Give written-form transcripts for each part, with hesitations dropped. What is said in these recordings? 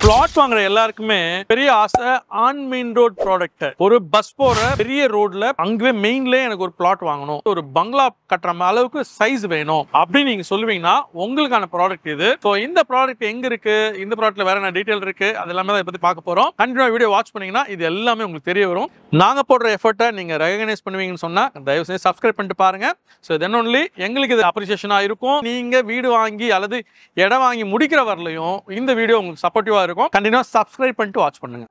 Plot வாங்குற எல்லாருக்குமே பெரிய ஆசை ஆன் மெயின் ரோட் ப்ராடக்ட். ஒரு பஸ் போற பெரிய ரோட்ல அங்கவே மெயின்ல எனக்கு ஒரு பிளாட் வாங்கணும், ஒரு பங்களா கட்டுற அளவுக்கு சைஸ் வேணும் அப்படின்னு நீங்க சொல்லுவீங்கன்னா உங்களுக்கான ப்ராடக்ட் இது. ஸோ இந்த ப்ராடக்ட் எங்க இருக்கு, இந்த ப்ராடக்ட்ல வேற என்ன டீடைல் இருக்கு, அது எல்லாமே இதை பத்தி பார்க்க போறோம். கண்டிப்பா வீடியோ வாட்ச் பண்ணீங்கன்னா இது எல்லாமே உங்களுக்கு தெரிய வரும். நாங்க போடுற எஃபர்ட்டை நீங்க ரெகனைஸ் பண்ணுவீங்கன்னு சொன்னா தயவு செஞ்சு சப்ஸ்கிரைப் பண்ணிட்டு பாருங்க. ஸோ தென் ஒன்லி எங்களுக்கு இது அப்ரிசியேஷனா இருக்கும். நீங்க வீடு வாங்கி அல்லது இடம் வாங்கி முடிக்கிற வரலையும் இந்த வீடியோ உங்களுக்கு சப்போர்ட்டிவா இருக்கும். கண்டிப்பா சப்ஸ்கிரைப் பண்ணிட்டு வாட்ச் பண்ணுங்க.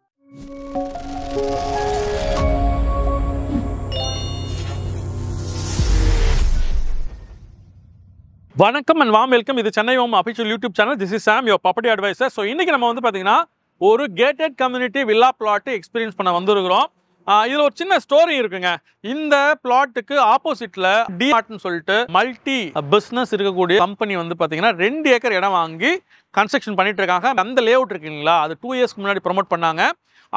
வணக்கம் அண்ட் வார்ம் வெல்கம். இது Chennai home official YouTube channel. This is Sam, your property advisor. So இன்னைக்கு நம்ம வந்து பார்த்தீங்கன்னா ஒரு gated community villa plot experience பண்ண வந்துருக்கிறோம். இதுல ஒரு சின்ன ஸ்டோரி இருக்குங்க. இந்த பிளாட்டுக்கு ஆப்போசிட்ல டிமார்ட்னு சொல்லிட்டு மல்டி பிசினஸ் இருக்கக்கூடிய கம்பெனி வந்து பாத்தீங்கன்னா 2 ஏக்கர் இடம் வாங்கி கன்ஸ்ட்ரக்ஷன் பண்ணிட்டு இருக்காங்க. அந்த லே அவுட் இருக்குங்களா, அது 2 இயர்ஸ்க்கு முன்னாடி ப்ரொமோட் பண்ணாங்க.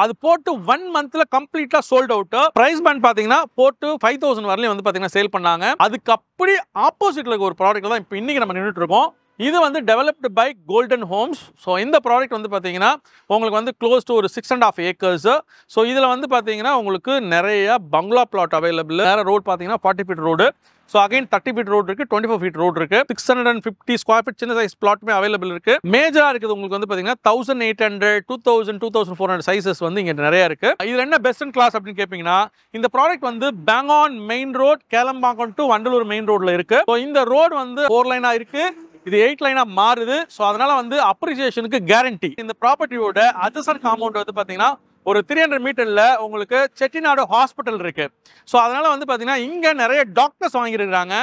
அது போட்டு 1 மந்த்ல கம்ப்ளீட்டா சோல்ட் அவுட். பிரைஸ் பேண்ட் பாத்தீங்கன்னா போட்டு 5000 வரலையும் வந்து பாத்தீங்கன்னா சேல் பண்ணாங்க. அதுக்கு அப்படி ஆப்போசிட்ல இருக்க ஒரு ப்ராடக்ட் தான் இப்போ இன்னைக்கு நம்ம நின்றுட்டு இருக்கோம். இது வந்து developed by Golden Homes. So இந்த ப்ராடக்ட் வந்து பார்த்தீங்கன்னா உங்களுக்கு வந்து க்ளோஸ் டு ஒரு 6.5 ஏக்கர்ஸ். ஸோ இதில் வந்து பார்த்தீங்கன்னா உங்களுக்கு நிறைய பங்களா பிளாட் அவைலபிள். வேறு ரோடு பார்த்தீங்கன்னா 40 feet road. So again 30 feet road இருக்குது, 24 ஃபீட் ரோடு இருக்குது, 650 ஸ்கொயர் ஃபீட் சின்ன சைஸ் பிளாட்டுமே அவைலபிள் இருக்குது. மேஜராக இருக்குது உங்களுக்கு வந்து பார்த்தீங்கன்னா 1800, 2000, 2400 சைஸஸ் வந்து இங்கே நிறைய இருக்குது. இதில் என்ன பெஸ்ட் இன் கிளாஸ் அப்படின்னு கேட்பீங்கன்னா, இந்த ப்ராடக்ட் வந்து பேங்கான் main road, Kelambakkam to Vandalur main ரோடில் இருக்குது. ஸோ இந்த ரோடு வந்து 4 லைனாக இருக்குது, இது 8 லைனா மாறுது. ஸோ அதனால வந்து அப்ரிசியேஷனுக்கு கேரண்டி. இந்த ப்ராப்பர்ட்டியோட அட்ஜசன்ட் காம்பவுண்ட் வந்து பார்த்தீங்கன்னா ஒரு 300 மீட்டர்ல உங்களுக்கு செட்டிநாடு ஹாஸ்பிட்டல் இருக்கு. ஸோ அதனால வந்து பார்த்தீங்கன்னா இங்கே நிறைய டாக்டர்ஸ் வாங்கியிருக்கிறாங்க,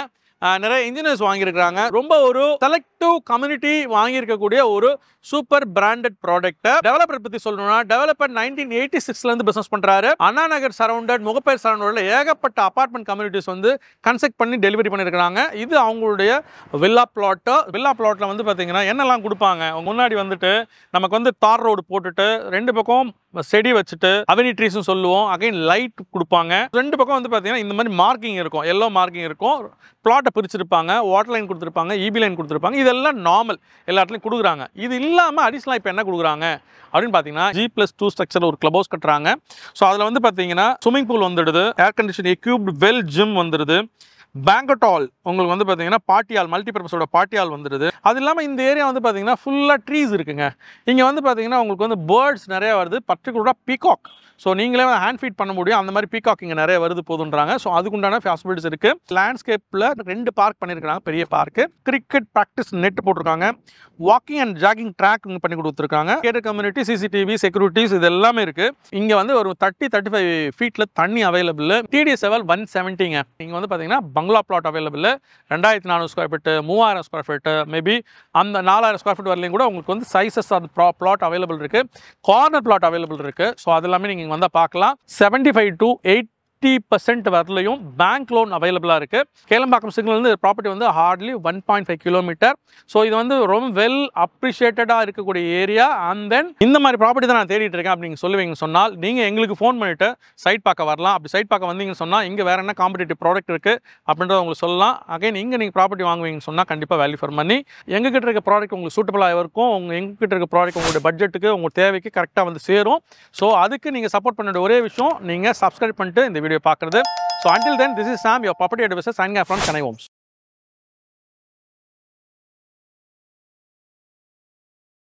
நிறைய இன்ஜினியர்ஸ் வாங்கியிருக்கிறாங்க. ரொம்ப ஒரு செலக்டிவ் கம்யூனிட்டி வாங்கியிருக்கக்கூடிய ஒரு சூப்பர் பிராண்டட் ப்ராடக்ட். டெவலப்பர் பற்றி சொல்லணும்னா, டெவலப்பர் 1986ல இருந்து பிசினஸ் பண்றாரு. அண்ணா நகர் சரௌண்டட், முகப்பேர் சரௌண்டட்ல ஏகப்பட்ட அபார்ட்மெண்ட் கம்யூனிட்டிஸ் வந்து கன்ஸ்ட்ரக்ட் பண்ணி டெலிவரி பண்ணியிருக்காங்க. இது அவங்களுடைய வில்லா பிளாட். வில்லா பிளாட்ல வந்து பார்த்தீங்கன்னா என்னெல்லாம் கொடுப்பாங்க, முன்னாடி வந்துட்டு நமக்கு வந்து தார் ரோடு போட்டுட்டு 2 பக்கம் செடி வச்சுட்டு அவென்யூ ட்ரீஸ்னு சொல்லுவோம். அகைன் லைட் கொடுப்பாங்க. 2 பக்கம் வந்து பார்த்தீங்கன்னா இந்த மாதிரி மார்க்கிங் இருக்கும், எல்லோ மார்க்கிங் இருக்கும். பிளாட்டை பிரிச்சிருப்பாங்க, வாட்டர் லைன் கொடுத்துருப்பாங்க, இபி லைன் கொடுத்துருப்பாங்க. இதெல்லாம் நார்மல் எல்லா இடத்துலையும் கொடுக்குறாங்க. இது இல்லாமல் அடிஷனலாக இப்போ என்ன கொடுக்குறாங்க அப்படின்னு பார்த்தீங்கன்னா G+2 ஸ்ட்ரக்சர் ஒரு கிளப் ஹவுஸ் கட்டுறாங்க. ஸோ அதில் வந்து பார்த்தீங்கன்னா ஸ்விம்மிங் பூல் வந்துடுது, air condition equipped well gym வந்துடுது, பேங்கட் ஹால் உங்களுக்கு வந்து பார்த்தீங்கன்னா பார்ட்டி ஹால், மல்டிபர்பஸோட பார்ட்டி ஹால் வந்துடுது. அது இல்லாமல் இந்த ஏரியா வந்து பார்த்தீங்கன்னா ஃபுல்லாக ட்ரீஸ் இருக்குங்க. இங்கே வந்து பார்த்தீங்கன்னா உங்களுக்கு வந்து பேர்ட்ஸ் நிறைய வருது, பர்டிகுலராக பீகாக். ஸோ நீங்களே வந்து ஹேண்ட் ஃபீட் பண்ண முடியும், அந்த மாதிரி பீகாக் இங்கே நிறைய வருது போதுன்றாங்க. ஸோ அதுக்குண்டான பாசிபிலிட்டிஸ் இருக்குது. லேண்ட்ஸ்கேப்பில் 2 பார்க் பண்ணியிருக்காங்க, பெரிய பார்க்கு. கிரிக்கெட் ப்ராக்டிஸ் நெட் போட்டிருக்காங்க, வாக்கிங் அண்ட் ஜாகிங் ட்ராக் இங்கே பண்ணி கொடுத்துருக்காங்க. கேட்டட் கம்யூனிட்டி, சிசிடிவி, செக்யூரிட்டிஸ் இது எல்லாமே இருக்குது. இங்கே வந்து ஒரு 30-35 ஃபீட்டில் தண்ணி அவைலபிள். TDS level 170ங்க. இங்கே வந்து பார்த்தீங்கன்னா bungalow plot available. 2400 square feet, 3000 square feet, maybe அந்த 4000 ஸ்கொயர் ஃபீட் வரலையும் கூட உங்களுக்கு வந்து சைஸஸ் அது பிளாட் அவைலபிள் இருக்குது. கார்னர் பிளாட் அவைலபிள் இருக்குது. ஸோ அது எல்லாமே நீங்கள் வந்தால் பார்க்கலாம். 75 to 80% வரலையும் பேங்க் லோன் அவைலபிளாக இருக்குது. கேளம்பாக்கம் சிக்னல்லேருந்து ப்ராப்பர்ட்டி வந்து ஹார்ட்லி 1.5 கிலோமீட்டர். ஸோ இது வந்து ரொம்ப வெல் அப்ரிஷியேட்டடாக இருக்கக்கூடிய ஏரியா. அண்ட் தென் இந்த மாதிரி ப்ராப்பர்ட்டி தான் நான் தேடிட்டு இருக்கேன் அப்படின்னு சொல்லுவீங்கன்னு சொன்னால் நீங்கள் எங்களுக்கு ஃபோன் பண்ணிவிட்டு சைட் பார்க்க வரலாம். அப்படி சைட் பார்க்க வந்தீங்கன்னு சொன்னால் இங்கே வேறு என்ன காம்படிட்டிவ் ப்ராடக்ட் இருக்குது அப்படின்றத உங்களுக்கு சொல்லலாம். அகைன் இங்கே நீங்கள் ப்ராப்பர்ட்டி வாங்குவீங்கன்னு சொன்னால் கண்டிப்பாக வேல்யூ ஃபார் மணி. எங்ககிட்ட இருக்க ப்ராடக்ட் உங்களுக்கு சூட்டபிளாக இருக்கும். எங்ககிட்ட இருக்க ப்ராடக்ட் உங்களுடைய பட்ஜெட்டுக்கு, உங்கள் தேவைக்கு கரெக்டாக வந்து சேரும். ஸோ அதுக்கு நீங்கள் சப்போர்ட் பண்ண ஒரே விஷயம், நீங்கள் சப்ஸ்கிரைப் பண்ணிட்டு இந்த வீடியோ பார்க்குறது. So until then, this is Sam, your property advisor, signing off from Chennai Homes.